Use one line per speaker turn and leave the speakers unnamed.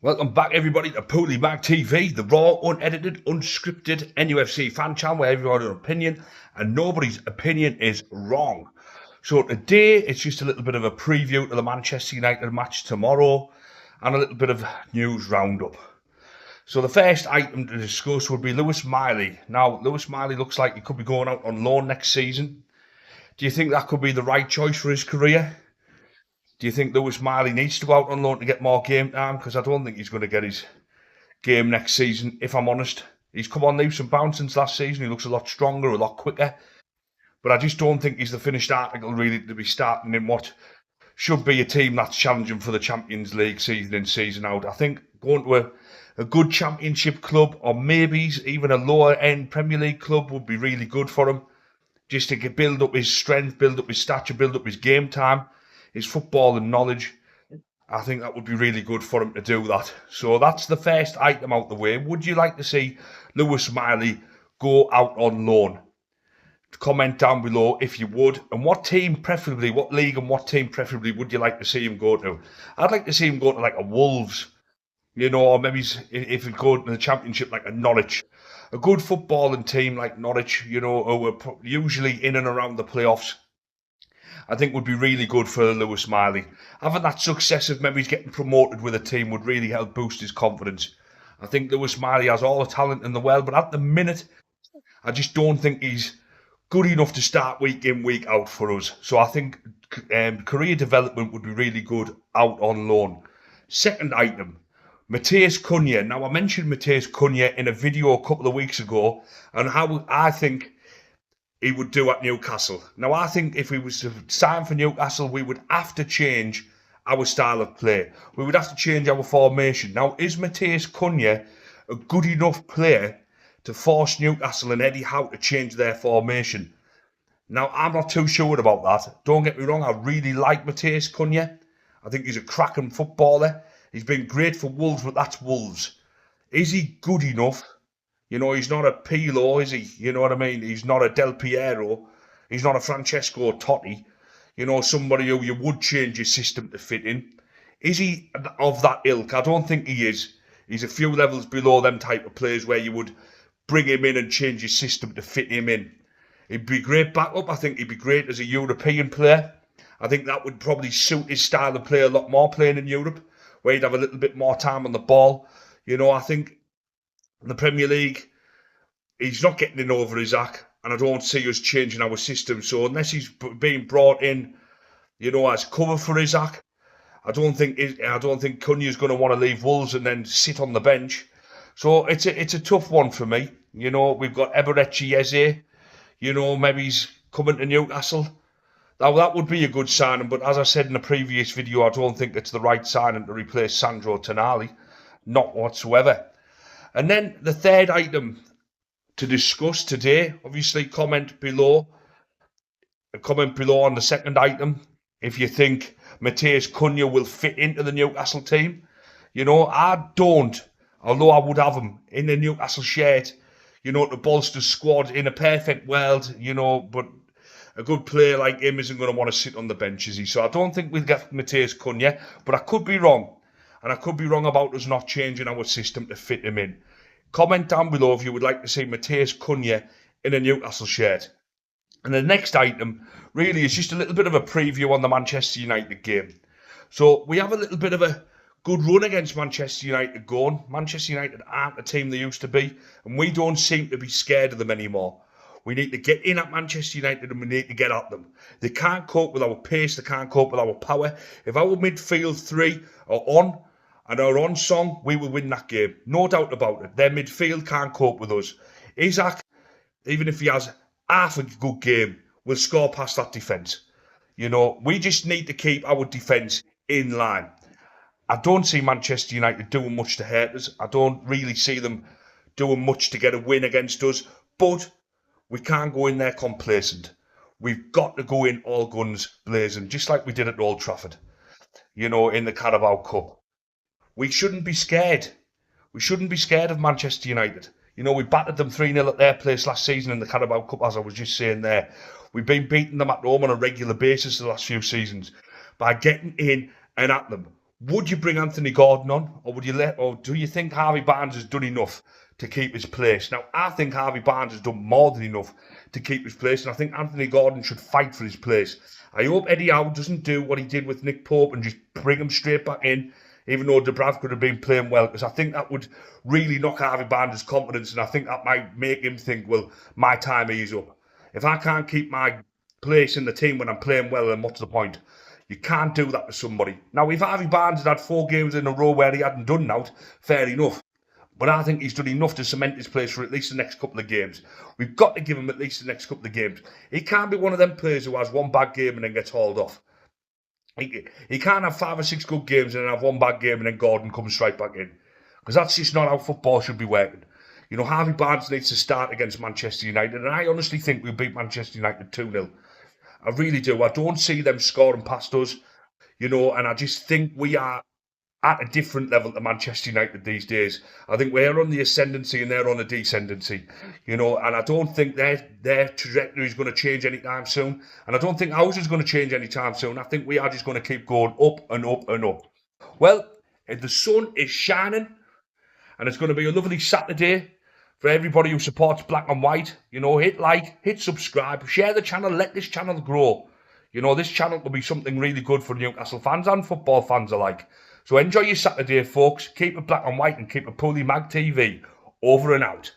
Welcome back, everybody, to Pooley Mag TV, the raw, unedited, unscripted NUFC fan channel where everyone has an opinion and nobody's opinion is wrong. So today, it's just a little bit of a preview to the Manchester United match tomorrow and a little bit of news roundup. So the first item to discuss would be Lewis Miley. Now, Lewis Miley looks like he could be going out on loan next season. Do you think that could be the right choice for his career? Do you think Lewis Miley needs to go out on loan to get more game time? Because I don't think he's going to get his game next season, if I'm honest. He's come on leaps and bounds since last season. He looks a lot stronger, a lot quicker. But I just don't think he's the finished article, really, to be starting in what should be a team that's challenging for the Champions League season in, season out. I think going to a good Championship club, or maybe even a lower-end Premier League club, would be really good for him. Just to build up his strength, build up his stature, build up his game time, his football and knowledge. I think that would be really good for him to do that. So that's the first item out the way. Would you like to see Lewis Miley go out on loan? Comment down below if you would. And what team preferably, what league and what team preferably would you like to see him go to? I'd like to see him go to like a Wolves, or maybe if he'd go to the Championship like a Norwich. A good footballing team like Norwich, who are usually in and around the playoffs. I think would be really good for Lewis Miley. Having that success of maybe he's getting promoted with a team would really help boost his confidence. I think Lewis Miley has all the talent in the world, but at the minute, I just don't think he's good enough to start week in, week out for us. So I think career development would be really good out on loan. Second item, Matheus Cunha. Now, I mentioned Matheus Cunha in a video a couple of weeks ago and how I think he would do at Newcastle. Now, I think if we was to sign for Newcastle, we would have to change our style of play. We would have to change our formation. Now, is Matheus Cunha a good enough player to force Newcastle and Eddie Howe to change their formation? Now, I'm not too sure about that. Don't get me wrong, I really like Matheus Cunha. I think he's a cracking footballer. He's been great for Wolves, but that's Wolves. Is he good enough? He's not a Pirlo, is he? You know what I mean? He's not a Del Piero. He's not a Francesco Totti. Somebody who you would change your system to fit in. Is he of that ilk? I don't think he is. He's a few levels below them type of players where you would bring him in and change your system to fit him in. He'd be great backup. I think he'd be great as a European player. I think that would probably suit his style of play a lot more, playing in Europe, where he'd have a little bit more time on the ball. I think in the Premier League, he's not getting in over Isaac, and I don't see us changing our system. So unless he's being brought in, as cover for Isaac, I don't think Cunha's going to want to leave Wolves and then sit on the bench. So it's a tough one for me. We've got Eberechi Eze. Maybe he's coming to Newcastle. Now, that would be a good signing, but as I said in the previous video, I don't think it's the right signing to replace Sandro Tonali. Not whatsoever. And then the third item to discuss today, obviously comment below on the second item if you think Matheus Cunha will fit into the Newcastle team. I don't, although I would have him in the Newcastle shirt, to bolster squad in a perfect world, but a good player like him isn't going to want to sit on the bench, is he? So I don't think we'll get Matheus Cunha, but I could be wrong. And I could be wrong about us not changing our system to fit him in. Comment down below if you would like to see Matheus Cunha in a Newcastle shirt. And the next item really is just a little bit of a preview on the Manchester United game. So we have a little bit of a good run against Manchester United going. Manchester United aren't the team they used to be, and we don't seem to be scared of them anymore. We need to get in at Manchester United and we need to get at them. They can't cope with our pace, they can't cope with our power. If our midfield three are on, and are on song, we will win that game. No doubt about it. Their midfield can't cope with us. Isaac, even if he has half a good game, will score past that defence. We just need to keep our defence in line. I don't see Manchester United doing much to hurt us. I don't really see them doing much to get a win against us. But we can't go in there complacent. We've got to go in all guns blazing, just like we did at Old Trafford, in the Carabao Cup. We shouldn't be scared. We shouldn't be scared of Manchester United. We battered them 3-0 at their place last season in the Carabao Cup, as I was just saying there. We've been beating them at home on a regular basis the last few seasons by getting in and at them. Would you bring Anthony Gordon on, or or do you think Harvey Barnes has done enough to keep his place? Now, I think Harvey Barnes has done more than enough to keep his place, and I think Anthony Gordon should fight for his place. I hope Eddie Howe doesn't do what he did with Nick Pope and just bring him straight back in, even though Dubravka could have been playing well, because I think that would really knock Harvey Barnes' confidence, and I think that might make him think, well, my time is up. If I can't keep my place in the team when I'm playing well, then what's the point? You can't do that to somebody. Now, if Harvey Barnes had 4 games in a row where he hadn't done that, fair enough. But I think he's done enough to cement his place for at least the next couple of games. We've got to give him at least the next couple of games. He can't be one of them players who has one bad game and then gets hauled off. He can't have 5 or 6 good games and then have one bad game and then Gordon comes straight back in. Because that's just not how football should be working. You know, Harvey Barnes needs to start against Manchester United, and I honestly think we'll beat Manchester United 2-0. I really do. I don't see them scoring past us, you know, and I just think we are at a different level to Manchester United these days. I think we're on the ascendancy and they're on the descendancy, you know, and I don't think their trajectory is going to change anytime soon, and I don't think ours is going to change anytime soon. I think we are just going to keep going up and up and up. Well, the sun is shining, and it's going to be a lovely Saturday for everybody who supports black and white. You know, hit like, hit subscribe, share the channel, let this channel grow. You know, this channel will be something really good for Newcastle fans and football fans alike. So enjoy your Saturday, folks. Keep it black and white and keep it Pulley Mag TV. Over and out.